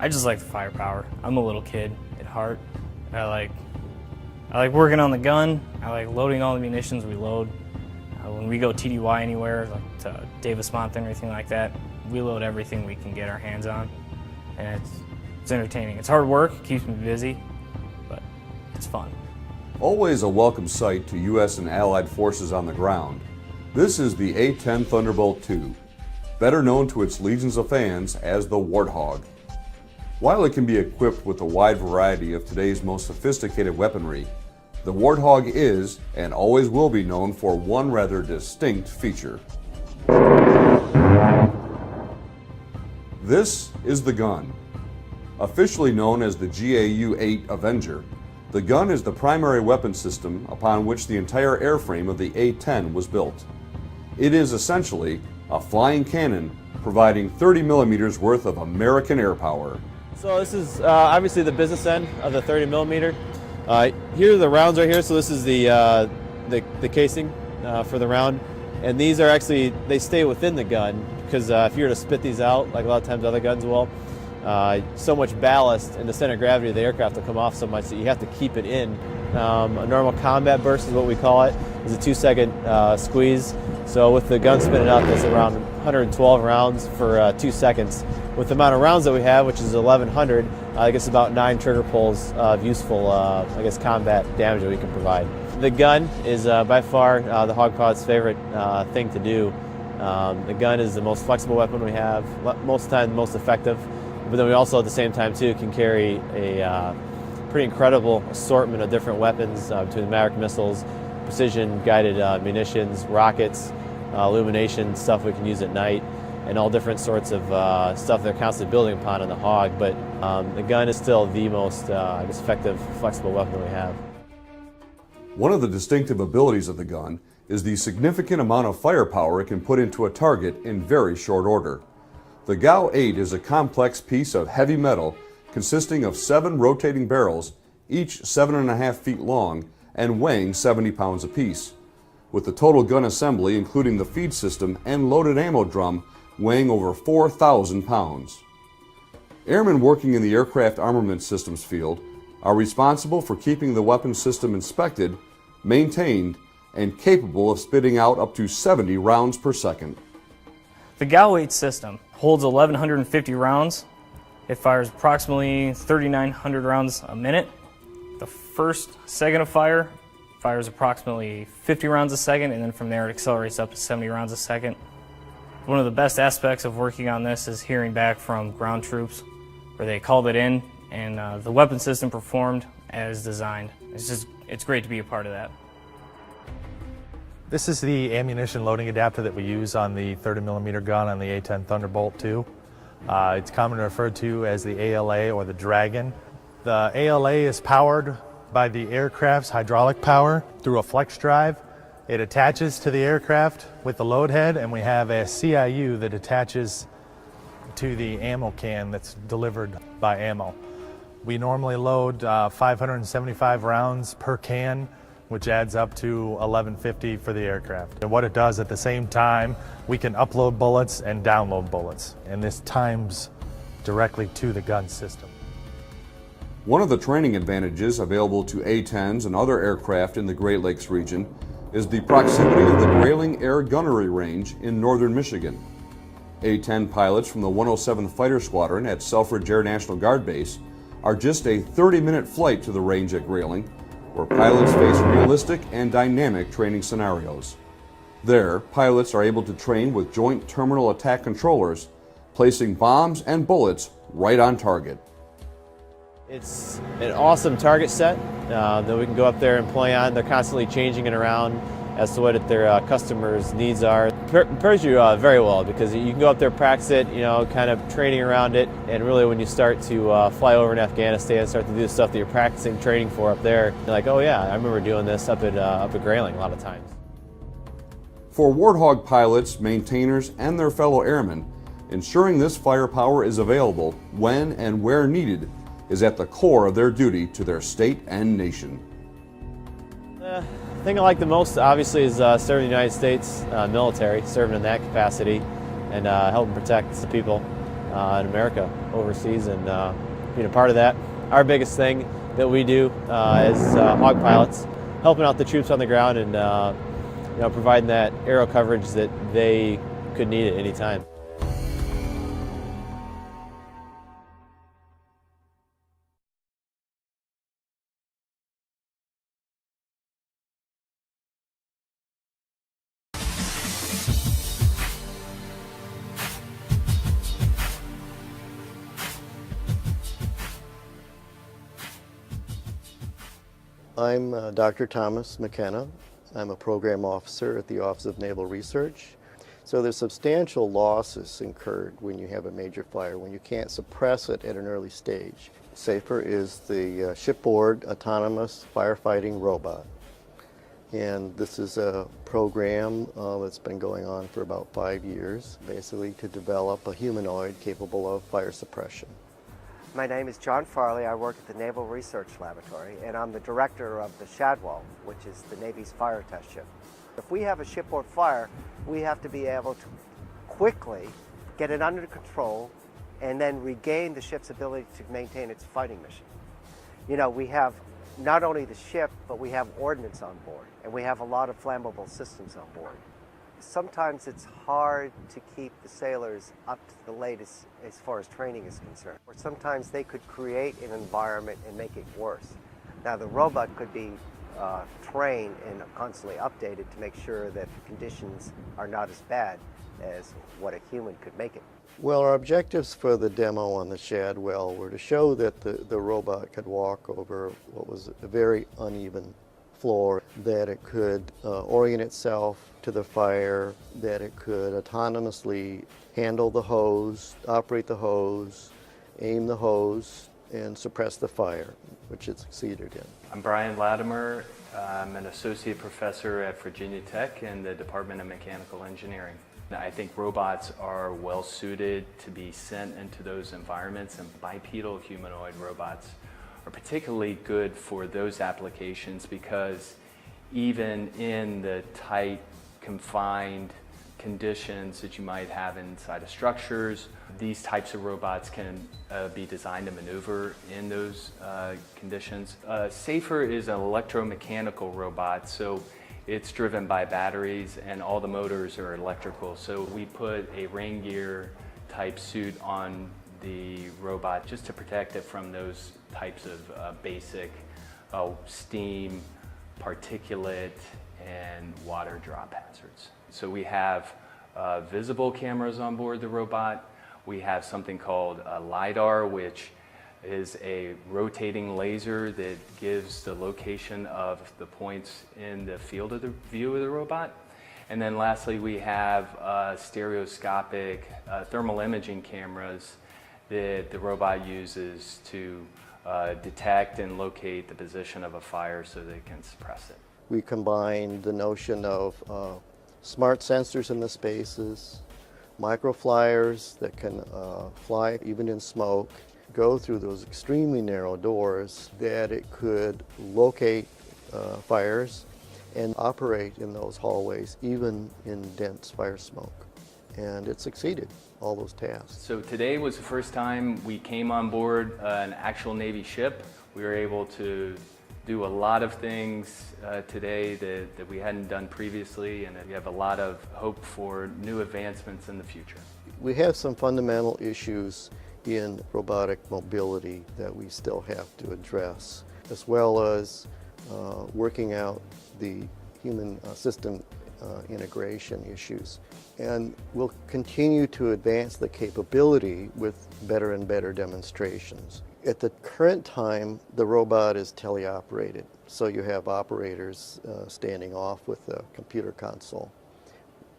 I just like the firepower. I'm a little kid at heart. I like working on the gun. I like loading all the munitions we load. When we go TDY anywhere, like to Davis-Monthan or anything like that, we load everything we can get our hands on. And it's entertaining. It's hard work, it keeps me busy, but it's fun. Always a welcome sight to U.S. and Allied forces on the ground. This is the A-10 Thunderbolt II, better known to its legions of fans as the Warthog. While it can be equipped with a wide variety of today's most sophisticated weaponry, the Warthog is, and always will be, known for one rather distinct feature. This is the gun. Officially known as the GAU-8 Avenger, the gun is the primary weapon system upon which the entire airframe of the A-10 was built. It is essentially a flying cannon providing 30 millimeters worth of American air power. So this is obviously the business end of the 30 millimeter. Here are the rounds right here. So this is the casing for the round, and these are actually, they stay within the gun because if you were to spit these out, like a lot of times other guns will, so much ballast and the center of gravity of the aircraft will come off so much that you have to keep it in. A normal combat burst is what we call it. It's a 2-second squeeze. So with the gun spinning out, that's around 112 rounds for 2 seconds. With the amount of rounds that we have, which is 1,100, I guess about 9 trigger pulls of useful, combat damage that we can provide. The gun is by far the Hog Pod's favorite thing to do. The gun is the most flexible weapon we have, most of the time the most effective, but then we also at the same time too can carry a pretty incredible assortment of different weapons between Maverick missiles, precision guided munitions, rockets, illumination stuff we can use at night, and all different sorts of stuff they're constantly building upon in the Hog. But the gun is still the most effective, flexible weapon we have. One of the distinctive abilities of the gun is the significant amount of firepower it can put into a target in very short order. The GAU-8 is a complex piece of heavy metal consisting of 7 rotating barrels, each 7.5 feet long and weighing 70 pounds apiece, with the total gun assembly, including the feed system and loaded ammo drum, weighing over 4,000 pounds. Airmen working in the aircraft armament systems field are responsible for keeping the weapon system inspected, maintained, and capable of spitting out up to 70 rounds per second. The GAU-8 system holds 1,150 rounds. It fires approximately 3,900 rounds a minute. The first second of fire fires approximately 50 rounds a second, and then from there it accelerates up to 70 rounds a second. One of the best aspects of working on this is hearing back from ground troops where they called it in and the weapon system performed as designed. It's great to be a part of that. This is the ammunition loading adapter that we use on the 30 millimeter gun on the A-10 Thunderbolt II. It's commonly referred to as the ALA or the Dragon. The ALA is powered by the aircraft's hydraulic power through a flex drive. It attaches to the aircraft with the load head, and we have a CIU that attaches to the ammo can that's delivered by ammo. We normally load 575 rounds per can, which adds up to 1,150 for the aircraft. And what it does at the same time, we can upload bullets and download bullets, and this times directly to the gun system. One of the training advantages available to A-10s and other aircraft in the Great Lakes region is the proximity of the Grayling Air Gunnery Range in northern Michigan. A-10 pilots from the 107th Fighter Squadron at Selfridge Air National Guard Base are just a 30-minute flight to the range at Grayling, where pilots face realistic and dynamic training scenarios. There, pilots are able to train with joint terminal attack controllers, placing bombs and bullets right on target. It's an awesome target set that we can go up there and play on. They're constantly changing it around as to what their customers' needs are. It prepares you very well because you can go up there, practice it, kind of training around it, and really when you start to fly over in Afghanistan, start to do the stuff that you're practicing training for up there, you're like, oh yeah, I remember doing this up at Grayling a lot of times. For Warthog pilots, maintainers, and their fellow airmen, ensuring this firepower is available when and where needed is at the core of their duty to their state and nation. The thing I like the most, obviously, is serving the United States military, serving in that capacity, and helping protect the people in America overseas, and being a part of that. Our biggest thing that we do as hog pilots, helping out the troops on the ground and providing that aero coverage that they could need at any time. I'm Dr. Thomas McKenna. I'm a program officer at the Office of Naval Research. So there's substantial losses incurred when you have a major fire, when you can't suppress it at an early stage. SAFER is the shipboard autonomous firefighting robot. And this is a program that's been going on for about 5 years, basically to develop a humanoid capable of fire suppression. My name is John Farley. I work at the Naval Research Laboratory, and I'm the director of the Shadwell, which is the Navy's fire test ship. If we have a shipboard fire, we have to be able to quickly get it under control and then regain the ship's ability to maintain its fighting mission. You know, we have not only the ship, but we have ordnance on board, and we have a lot of flammable systems on board. Sometimes it's hard to keep the sailors up to the latest as far as training is concerned. Or sometimes they could create an environment and make it worse. Now the robot could be trained and constantly updated to make sure that the conditions are not as bad as what a human could make it. Well, our objectives for the demo on the Shadwell were to show that the robot could walk over what was a very uneven floor, that it could orient itself to the fire, that it could autonomously handle the hose, operate the hose, aim the hose, and suppress the fire, which it succeeded in. I'm Brian Latimer. I'm an associate professor at Virginia Tech in the Department of Mechanical Engineering. I think robots are well suited to be sent into those environments, and bipedal humanoid robots are particularly good for those applications because even in the tight, confined conditions that you might have inside of structures, these types of robots can be designed to maneuver in those conditions. SAFER is an electromechanical robot, so it's driven by batteries and all the motors are electrical. So we put a rain gear type suit on the robot just to protect it from those types of basic steam, particulate, and water drop hazards. So we have visible cameras on board the robot. We have something called a LiDAR, which is a rotating laser that gives the location of the points in the field of the view of the robot. And then lastly, we have stereoscopic thermal imaging cameras that the robot uses to detect and locate the position of a fire so they can suppress it. We combined the notion of smart sensors in the spaces, microflyers that can fly even in smoke, go through those extremely narrow doors, that it could locate fires and operate in those hallways even in dense fire smoke. And it succeeded all those tasks. So today was the first time we came on board an actual Navy ship. We were able to do a lot of things today that we hadn't done previously, and we have a lot of hope for new advancements in the future. We have some fundamental issues in robotic mobility that we still have to address, as well as working out the human system integration issues. And we'll continue to advance the capability with better and better demonstrations. At the current time, the robot is teleoperated, so you have operators standing off with the computer console.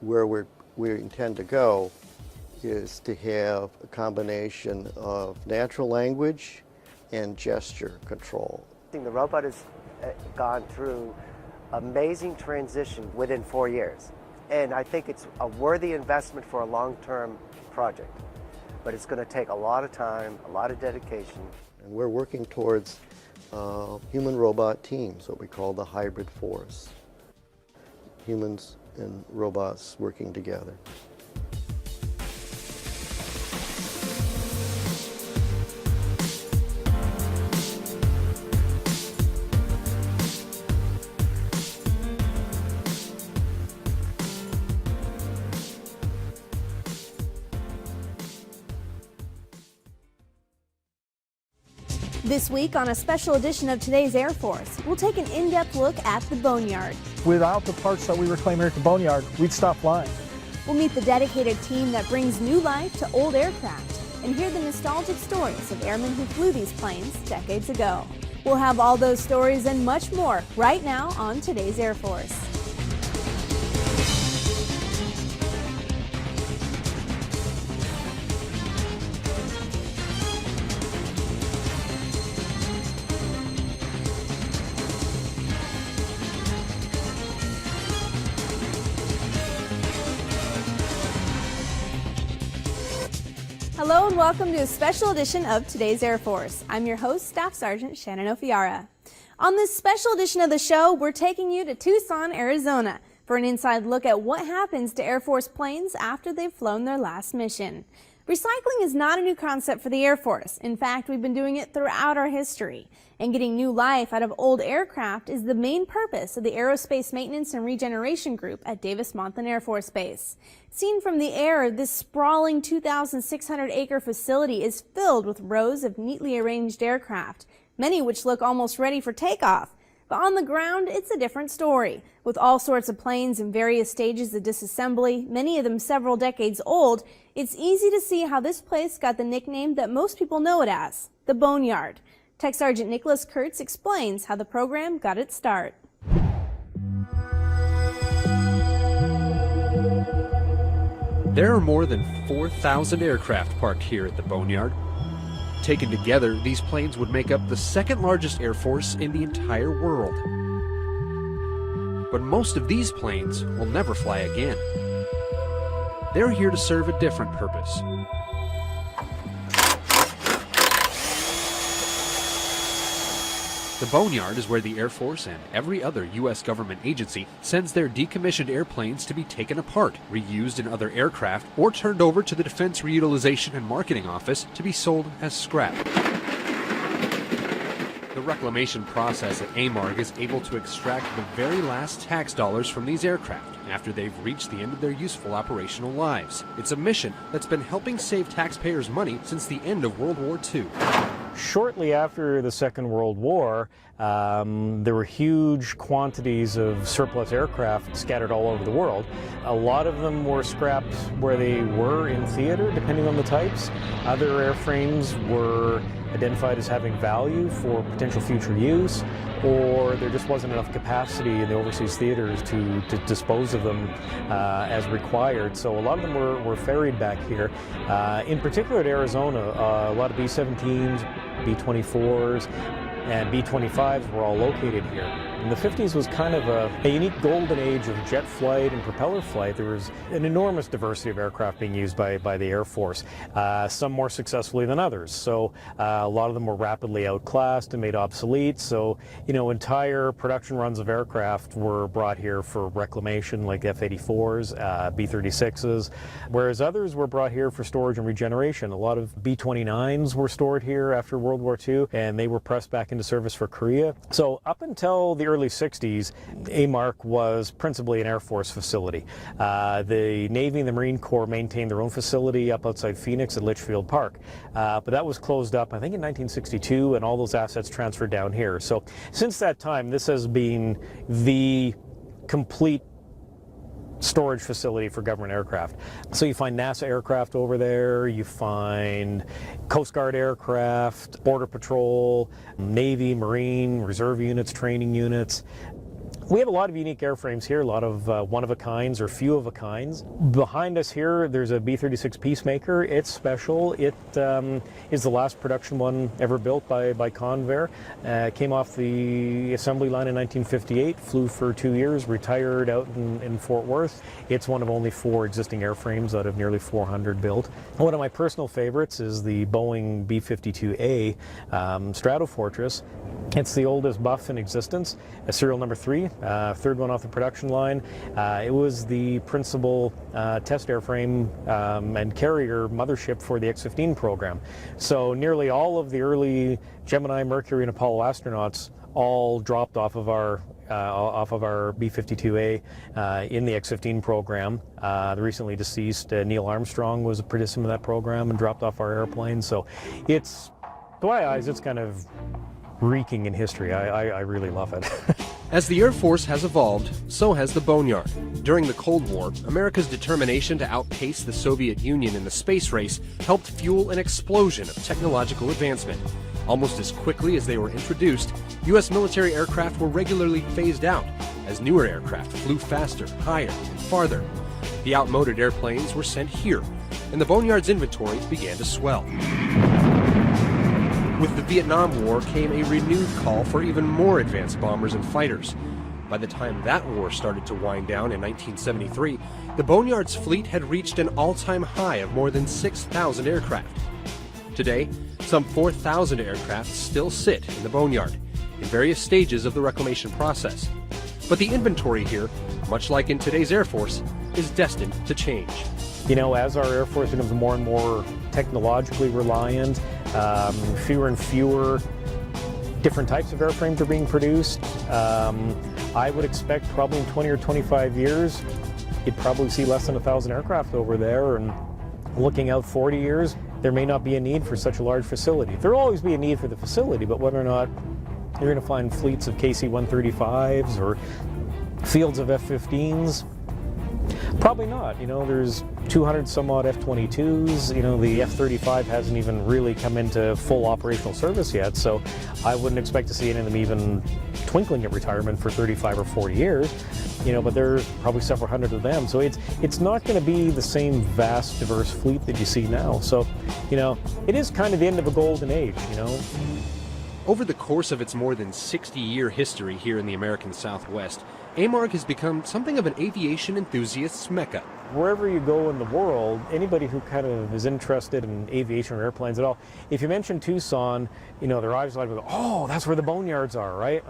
Where we intend to go is to have a combination of natural language and gesture control. The robot has gone through amazing transition within 4 years. And I think it's a worthy investment for a long-term project. But it's going to take a lot of time, a lot of dedication. And we're working towards human-robot teams, what we call the hybrid force. Humans and robots working together. This week on a special edition of Today's Air Force, we'll take an in-depth look at the Boneyard. Without the parts that we reclaim here at the Boneyard, we'd stop flying. We'll meet the dedicated team that brings new life to old aircraft and hear the nostalgic stories of airmen who flew these planes decades ago. We'll have all those stories and much more right now on Today's Air Force. Hello and welcome to a special edition of Today's Air Force. I'm your host, Staff Sergeant Shannon Ofiara. On this special edition of the show, we're taking you to Tucson, Arizona for an inside look at what happens to Air Force planes after they've flown their last mission. Recycling is not a new concept for the Air Force. In fact, we've been doing it throughout our history. And getting new life out of old aircraft is the main purpose of the Aerospace Maintenance and Regeneration Group at Davis-Monthan Air Force Base. Seen from the air, this sprawling 2,600-acre facility is filled with rows of neatly arranged aircraft, many which look almost ready for takeoff. But on the ground, it's a different story. With all sorts of planes in various stages of disassembly, many of them several decades old, it's easy to see how this place got the nickname that most people know it as, the Boneyard. Tech Sergeant Nicholas Kurtz explains how the program got its start. There are more than 4,000 aircraft parked here at the Boneyard. Taken together, these planes would make up the second largest air force in the entire world. But most of these planes will never fly again. They're here to serve a different purpose. The Boneyard is where the Air Force and every other U.S. government agency sends their decommissioned airplanes to be taken apart, reused in other aircraft, or turned over to the Defense Reutilization and Marketing Office to be sold as scrap. The reclamation process at AMARG is able to extract the very last tax dollars from these aircraft after they've reached the end of their useful operational lives. It's a mission that's been helping save taxpayers money since the end of World War II. Shortly after the Second World War, there were huge quantities of surplus aircraft scattered all over the world. A lot of them were scrapped where they were in theater, depending on the types. Other airframes were identified as having value for potential future use, or there just wasn't enough capacity in the overseas theaters to dispose of them as required. So a lot of them were ferried back here. In particular at Arizona, a lot of B-17s, B-24s, and B-25s were all located here. And the 50s was kind of a unique golden age of jet flight and propeller flight. There was an enormous diversity of aircraft being used by the Air Force, some more successfully than others. So a lot of them were rapidly outclassed and made obsolete. So, entire production runs of aircraft were brought here for reclamation, like F-84s, B-36s, whereas others were brought here for storage and regeneration. A lot of B-29s were stored here after World War II, and they were pressed back into service for Korea. So up until the early 60s, AMARC was principally an Air Force facility. The Navy and the Marine Corps maintained their own facility up outside Phoenix at Litchfield Park. But that was closed up, I think, in 1962, and all those assets transferred down here. So since that time, this has been the complete storage facility for government aircraft. So you find NASA aircraft over there, you find Coast Guard aircraft, Border Patrol, Navy, Marine, Reserve units, training units. We have a lot of unique airframes here, a lot of one-of-a-kinds or few-of-a-kinds. Behind us here, there's a B-36 Peacemaker. It's special. It is the last production one ever built by Convair. Came off the assembly line in 1958, flew for 2 years, retired out in Fort Worth. It's one of only 4 existing airframes out of nearly 400 built. One of my personal favorites is the Boeing B-52A Stratofortress. It's the oldest Buff in existence, a serial number 3. Third one off the production line. It was the principal test airframe and carrier mothership for the X-15 program. So nearly all of the early Gemini, Mercury, and Apollo astronauts all dropped off of our B-52A in the X-15 program. The recently deceased Neil Armstrong was a participant in that program and dropped off our airplane. So it's To my eyes, it's kind of reeking in history. I really love it. As the Air Force has evolved, so has the Boneyard. During the Cold War, America's determination to outpace the Soviet Union in the space race helped fuel an explosion of technological advancement. Almost as quickly as they were introduced, U.S. military aircraft were regularly phased out as newer aircraft flew faster, higher, and farther. The outmoded airplanes were sent here, and the Boneyard's inventory began to swell. With the Vietnam War came a renewed call for even more advanced bombers and fighters. By the time that war started to wind down in 1973, the Boneyard's fleet had reached an all-time high of more than 6,000 aircraft. Today, some 4,000 aircraft still sit in the Boneyard, in various stages of the reclamation process. But the inventory here, much like in today's Air Force, is destined to change. You know, as our Air Force becomes more and more technologically reliant, fewer and fewer different types of airframes are being produced. I would expect probably in 20 or 25 years, you'd probably see less than 1,000 aircraft over there, and looking out 40 years, there may not be a need for such a large facility. There will always be a need for the facility, but whether or not you're going to find fleets of KC-135s or fields of F-15s, probably not. You know, there's 200 some odd F-22s. You know, the F-35 hasn't even really come into full operational service yet, so I wouldn't expect to see any of them even twinkling at retirement for 35 or 40 years. You know, but there's probably several hundred of them, so it's not going to be the same vast, diverse fleet that you see now. So, you know, it is kind of the end of a golden age, you know. Over the course of its more than 60-year history here in the American Southwest, AMARG has become something of an aviation enthusiast's mecca. Wherever you go in the world, anybody who kind of is interested in aviation or airplanes at all, if you mention Tucson, you know, their eyes like, oh, that's where the Boneyards are, right?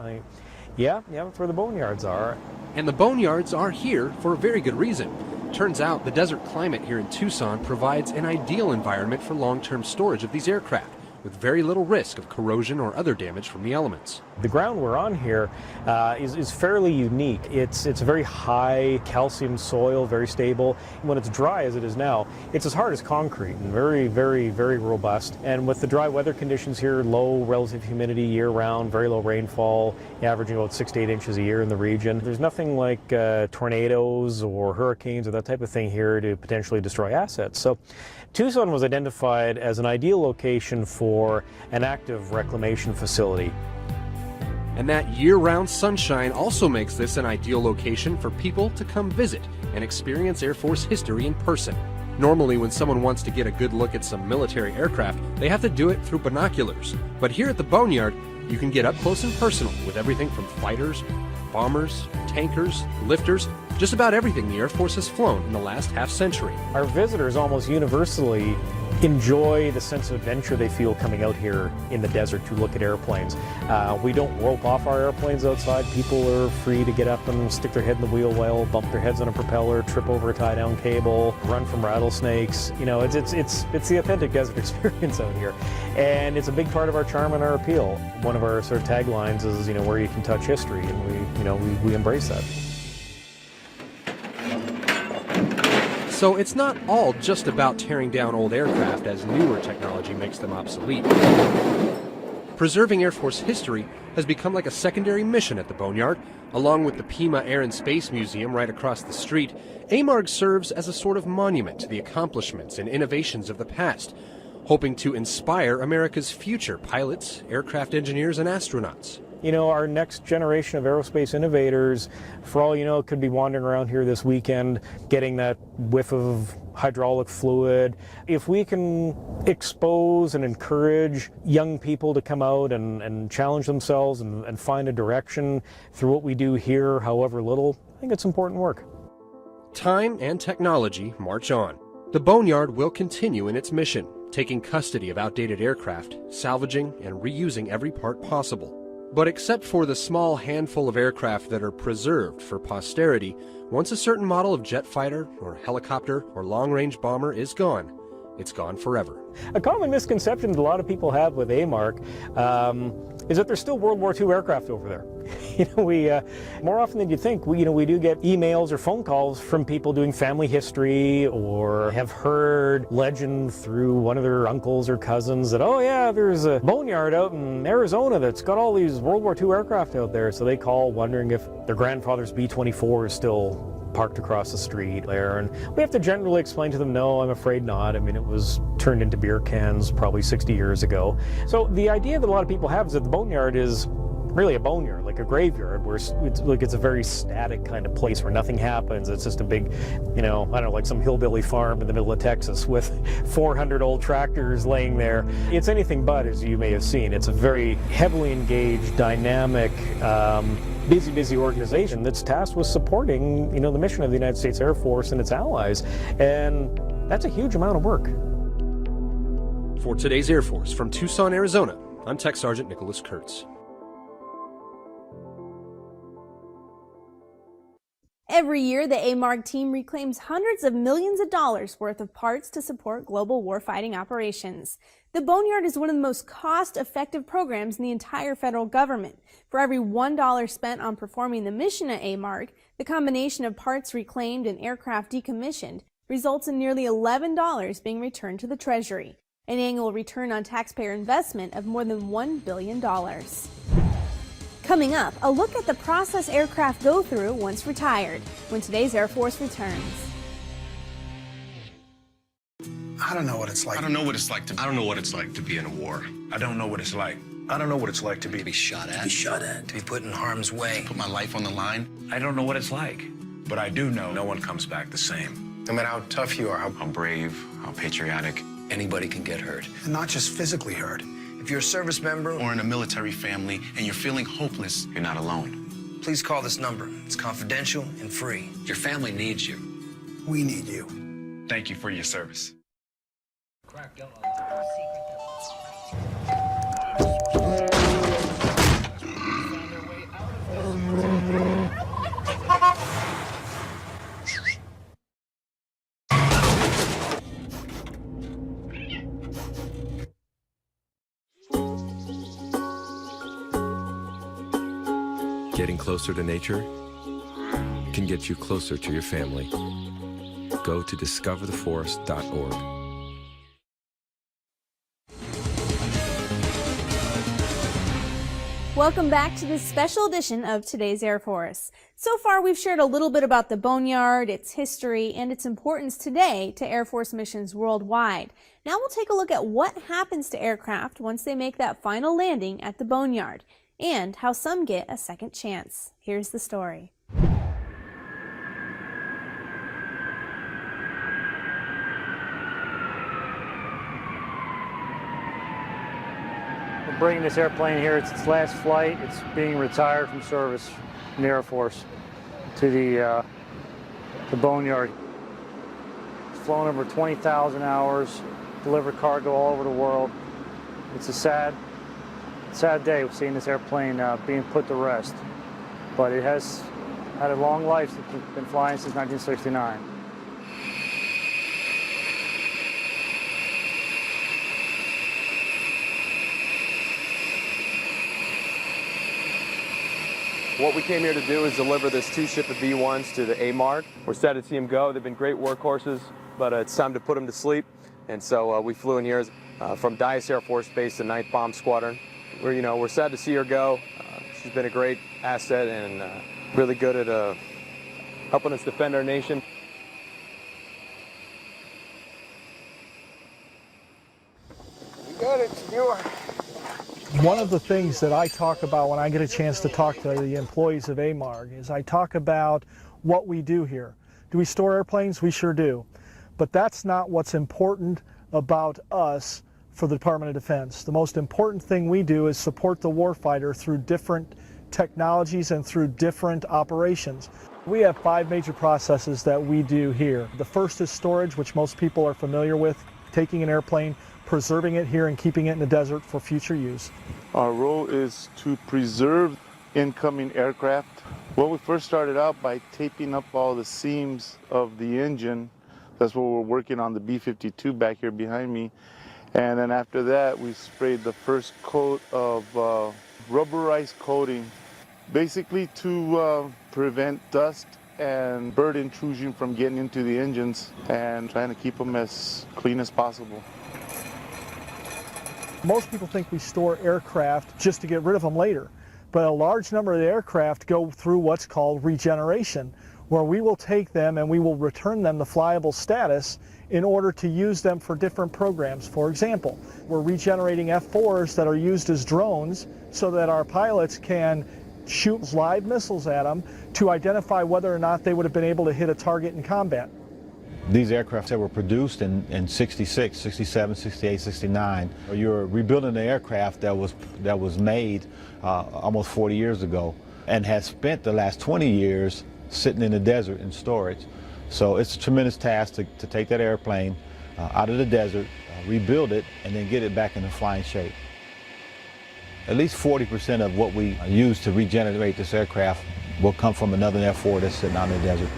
Yeah, that's where the Boneyards are. And the Boneyards are here for a very good reason. Turns out the desert climate here in Tucson provides an ideal environment for long-term storage of these aircraft, with very little risk of corrosion or other damage from the elements. The ground we're on here is fairly unique. It's a very high calcium soil, very stable. When it's dry as it is now, it's as hard as concrete and very, very, very robust. And with the dry weather conditions here, low relative humidity year-round, very low rainfall, averaging about 6 to 8 inches a year in the region, there's nothing like tornadoes or hurricanes or that type of thing here to potentially destroy assets. So Tucson was identified as an ideal location for an active reclamation facility. And that year-round sunshine also makes this an ideal location for people to come visit and experience Air Force history in person. Normally, when someone wants to get a good look at some military aircraft, they have to do it through binoculars. But here at the Boneyard, you can get up close and personal with everything from fighters, bombers, tankers, lifters, just about everything the Air Force has flown in the last half-century. Our visitors almost universally enjoy the sense of adventure they feel coming out here in the desert to look at airplanes. We don't rope off our airplanes outside. People are free to get up and stick their head in the wheel well, bump their heads on a propeller, trip over a tie-down cable, run from rattlesnakes. You know, it's the authentic desert experience out here, and it's a big part of our charm and our appeal. One of our sort of taglines is, you know, where you can touch history, and we embrace that. So it's not all just about tearing down old aircraft as newer technology makes them obsolete. Preserving Air Force history has become like a secondary mission at the Boneyard. Along with the Pima Air and Space Museum right across the street, AMARG serves as a sort of monument to the accomplishments and innovations of the past, hoping to inspire America's future pilots, aircraft engineers, and astronauts. You know, our next generation of aerospace innovators, for all you know, could be wandering around here this weekend, getting that whiff of hydraulic fluid. If we can expose and encourage young people to come out and challenge themselves and find a direction through what we do here, however little, I think it's important work. Time and technology march on. The Boneyard will continue in its mission, taking custody of outdated aircraft, salvaging and reusing every part possible. But except for the small handful of aircraft that are preserved for posterity, once a certain model of jet fighter or helicopter or long-range bomber is gone, it's gone forever. A common misconception that a lot of people have with AMARC is that there's still World War II aircraft over there. We more often than you think, we do get emails or phone calls from people doing family history or have heard legend through one of their uncles or cousins that, oh yeah, there's a boneyard out in Arizona that's got all these World War II aircraft out there. So they call wondering if their grandfather's B-24 is still parked across the street there, and we have to generally explain to them, no, I'm afraid not. I mean, it was turned into beer cans probably 60 years ago. So the idea that a lot of people have is that the boneyard is really a boneyard, like a graveyard, where it's a very static kind of place where nothing happens. It's just a big, I don't know, like some hillbilly farm in the middle of Texas with 400 old tractors laying there. It's anything but, as you may have seen. It's a very heavily engaged, dynamic, busy organization that's tasked with supporting, the mission of the United States Air Force and its allies. And that's a huge amount of work. For today's Air Force from Tucson, Arizona, I'm Tech Sergeant Nicholas Kurtz. Every year, the AMARC team reclaims hundreds of millions of dollars worth of parts to support global warfighting operations. The Boneyard is one of the most cost-effective programs in the entire federal government. For every $1 spent on performing the mission at AMARC, the combination of parts reclaimed and aircraft decommissioned results in nearly $11 being returned to the Treasury, an annual return on taxpayer investment of more than $1 billion. Coming up, a look at the process aircraft go through once retired, when today's Air Force returns. I don't know what it's like. I don't know what it's like to be in a war. I don't know what it's like. I don't know what it's like to be shot at. To be put in harm's way. Put my life on the line. I don't know what it's like. But I do know no one comes back the same. No matter how tough you are, How brave, how patriotic. anybody can get hurt. And not just physically hurt. If you're a service member Or in a military family and you're feeling hopeless, you're not alone. please call this number. It's confidential and free. Your family needs you. We need you. Thank you for your service. Getting closer to nature can get you closer to your family. Go to discovertheforest.org. Welcome back to this special edition of Today's Air Force. So far, we've shared a little bit about the Boneyard, its history, and its importance today to Air Force missions worldwide. Now we'll take a look at what happens to aircraft once they make that final landing at the Boneyard, and how some get a second chance. Here's the story. We're bringing this airplane here. It's its last flight. It's being retired from service in the Air Force to the Boneyard. It's flown over 20,000 hours, delivered cargo all over the world. It's a sad day seeing this airplane being put to rest. But it has had a long life. It's been flying since 1969. What we came here to do is deliver this two-ship of B-1s to the AMARC. We're sad to see them go. They've been great workhorses, but it's time to put them to sleep. And so we flew in here from Dyess Air Force Base, the 9th Bomb Squadron. We're sad to see her go. She's been a great asset and really good at helping us defend our nation. You got it, senor. One of the things that I talk about when I get a chance to talk to the employees of AMARC is I talk about what we do here. Do we store airplanes? We sure do. But that's not what's important about us for the Department of Defense. The most important thing we do is support the warfighter through different technologies and through different operations. We have 5 major processes that we do here. The first is storage, which most people are familiar with, taking an airplane, preserving it here and keeping it in the desert for future use. Our role is to preserve incoming aircraft. Well, we first started out by taping up all the seams of the engine That's what we're working on, the B-52 back here behind me. And then after that, we sprayed the first coat of rubberized coating, basically to prevent dust and bird intrusion from getting into the engines and trying to keep them as clean as possible. Most people think we store aircraft just to get rid of them later, but a large number of the aircraft go through what's called regeneration, where we will take them and we will return them to flyable status in order to use them for different programs. For example, we're regenerating F-4s that are used as drones so that our pilots can shoot live missiles at them to identify whether or not they would have been able to hit a target in combat. These aircraft that were produced in 66, 67, 68, 69, you're rebuilding an aircraft that was made almost 40 years ago and has spent the last 20 years sitting in the desert in storage. So it's a tremendous task to take that airplane out of the desert, rebuild it, and then get it back into flying shape. At least 40% of what we use to regenerate this aircraft will come from another F-4 that's sitting out in the desert.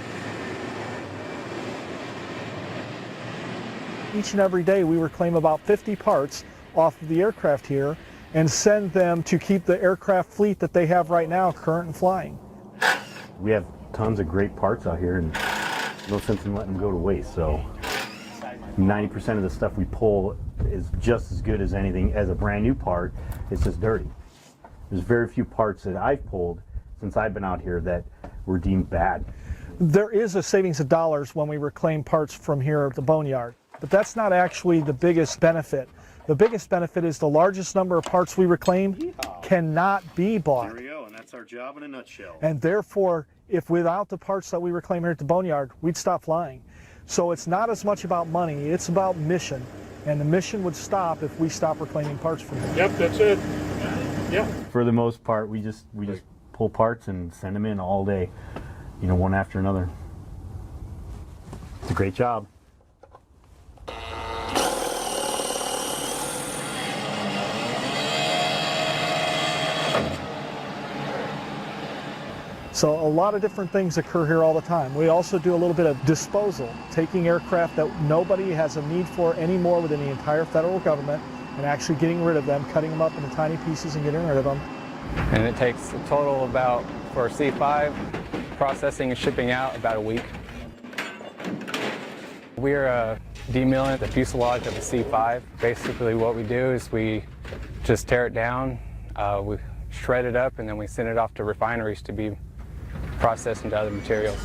Each and every day we reclaim about 50 parts off of the aircraft here and send them to keep the aircraft fleet that they have right now current and flying. We have tons of great parts out here and no sense in letting them go to waste. So 90% of the stuff we pull is just as good as anything as a brand new part. It's just dirty. There's very few parts that I've pulled since I've been out here that were deemed bad. There is a savings of dollars when we reclaim parts from here at the boneyard, but that's not actually the biggest benefit. The biggest benefit is the largest number of parts we reclaim cannot be bought. There we go, and that's our job in a nutshell. And therefore, if without the parts that we reclaim here at the boneyard, we'd stop flying. So it's not as much about money, it's about mission. And the mission would stop if we stop reclaiming parts from here. Yep, that's it. Yeah. For the most part, we just pull parts and send them in all day, you know, one after another. It's a great job. So a lot of different things occur here all the time. We also do a little bit of disposal, taking aircraft that nobody has a need for anymore within the entire federal government and actually getting rid of them, cutting them up into tiny pieces and getting rid of them. And it takes a total about, for C5, processing and shipping out about a week. We're demilling the fuselage of the C5. Basically what we do is we just tear it down, we shred it up, and then we send it off to refineries to be processed into other materials.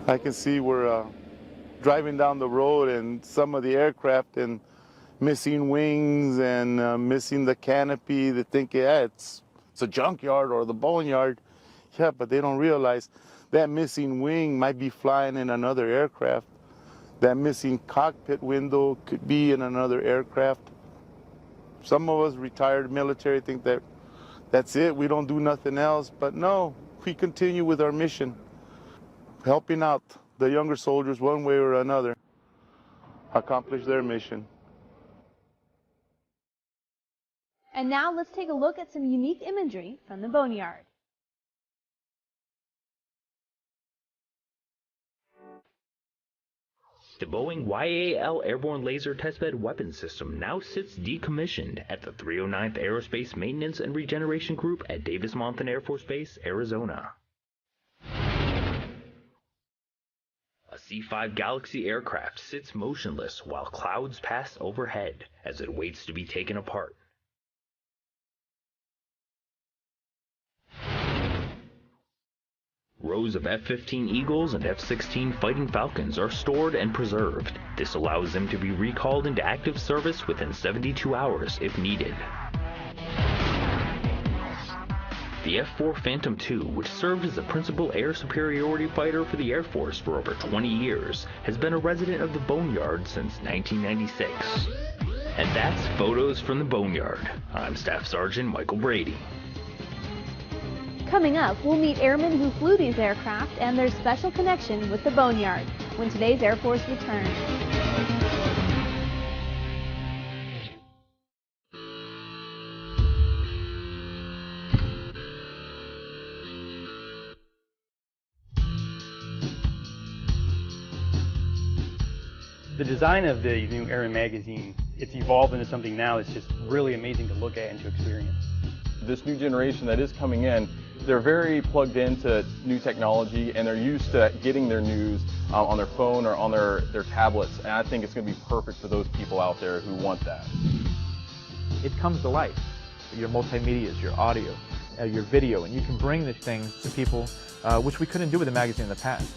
I can see we're driving down the road and some of the aircraft and missing wings and missing the canopy. They think, yeah, it's a junkyard or the boneyard. Yeah, but they don't realize that missing wing might be flying in another aircraft. That missing cockpit window could be in another aircraft. Some of us retired military think that that's it, we don't do nothing else. But no, we continue with our mission, helping out the younger soldiers one way or another accomplish their mission. And now let's take a look at some unique imagery from the boneyard. The Boeing YAL Airborne Laser Testbed Weapon System now sits decommissioned at the 309th Aerospace Maintenance and Regeneration Group at Davis-Monthan Air Force Base, Arizona. A C-5 Galaxy aircraft sits motionless while clouds pass overhead as it waits to be taken apart. Rows of F-15 Eagles and F-16 Fighting Falcons are stored and preserved. This allows them to be recalled into active service within 72 hours if needed. The F-4 Phantom II, which served as the principal air superiority fighter for the Air Force for over 20 years, has been a resident of the Boneyard since 1996. And that's Photos from the Boneyard. I'm Staff Sergeant Michael Brady. Coming up, we'll meet airmen who flew these aircraft and their special connection with the boneyard when today's Air Force returns. The design of the new Airman magazine, it's evolved into something now that's just really amazing to look at and to experience. This new generation that is coming in, they're very plugged into new technology and they're used to getting their news on their phone or on their tablets, and I think it's going to be perfect for those people out there who want that. It comes to life. Your multimedias, your audio, your video, and you can bring the things to people which we couldn't do with a magazine in the past.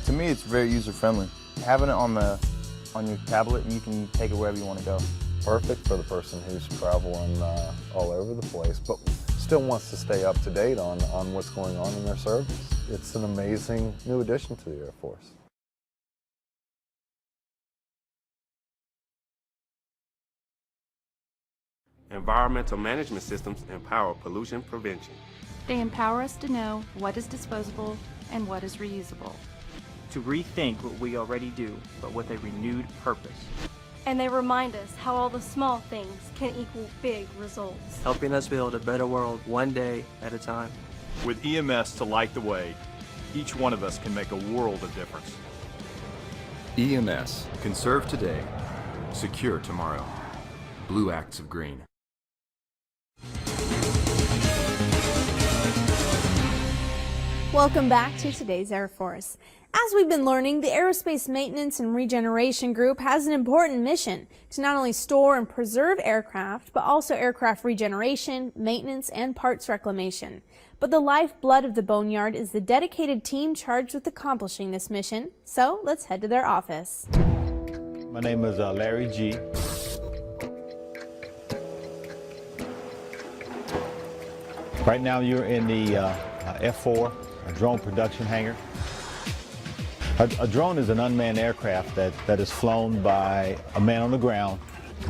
To me, it's very user-friendly. Having it on your tablet, you can take it wherever you want to go. Perfect for the person who's traveling all over the place, but still wants to stay up to date on what's going on in their service. It's an amazing new addition to the Air Force. Environmental management systems empower pollution prevention. They empower us to know what is disposable and what is reusable. To rethink what we already do, but with a renewed purpose. And they remind us how all the small things can equal big results. Helping us build a better world one day at a time. With EMS to light the way, each one of us can make a world of difference. EMS. Conserve today. Secure tomorrow. Blue Acts of Green. Welcome back to today's Air Force. As we've been learning, the Aerospace Maintenance and Regeneration Group has an important mission to not only store and preserve aircraft, but also aircraft regeneration, maintenance, and parts reclamation. But the lifeblood of the Boneyard is the dedicated team charged with accomplishing this mission. So let's head to their office. My name is Larry G. Right now you're in the F4 drone production hangar. A drone is an unmanned aircraft that is flown by a man on the ground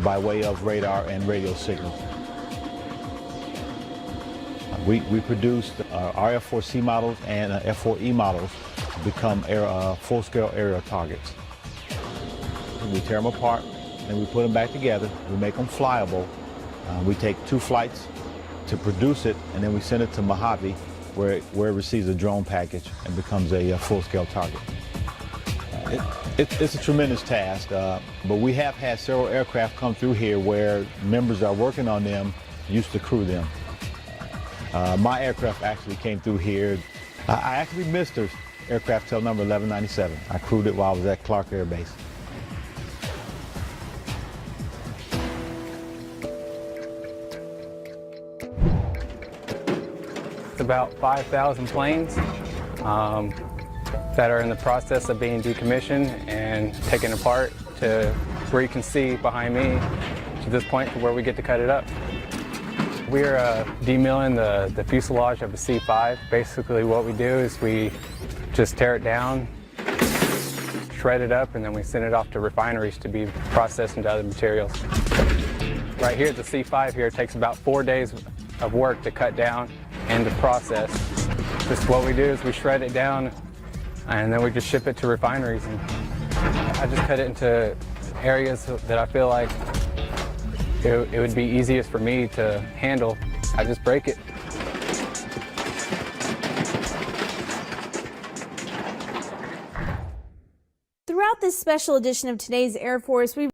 by way of radar and radio signals. We produced our F4C models and F4E models to become full-scale aerial targets. We tear them apart and we put them back together. We make them flyable. We take 2 flights to produce it, and then we send it to Mojave where it receives a drone package and becomes a full-scale target. It's a tremendous task, but we have had several aircraft come through here where members that are working on them used to crew them. My aircraft actually came through here. I actually missed aircraft tail number 1197. I crewed it while I was at Clark Air Base. It's about 5,000 planes that are in the process of being decommissioned and taken apart to where you can see behind me to this point to where we get to cut it up. We're demilling the fuselage of a C5. Basically what we do is we just tear it down, shred it up, and then we send it off to refineries to be processed into other materials. Right here, the C5 here takes about 4 days of work to cut down and to process. Just what we do is we shred it down and then we just ship it to refineries. And I just cut it into areas that I feel like it would be easiest for me to handle. I just break it. Throughout this special edition of today's Air Force, we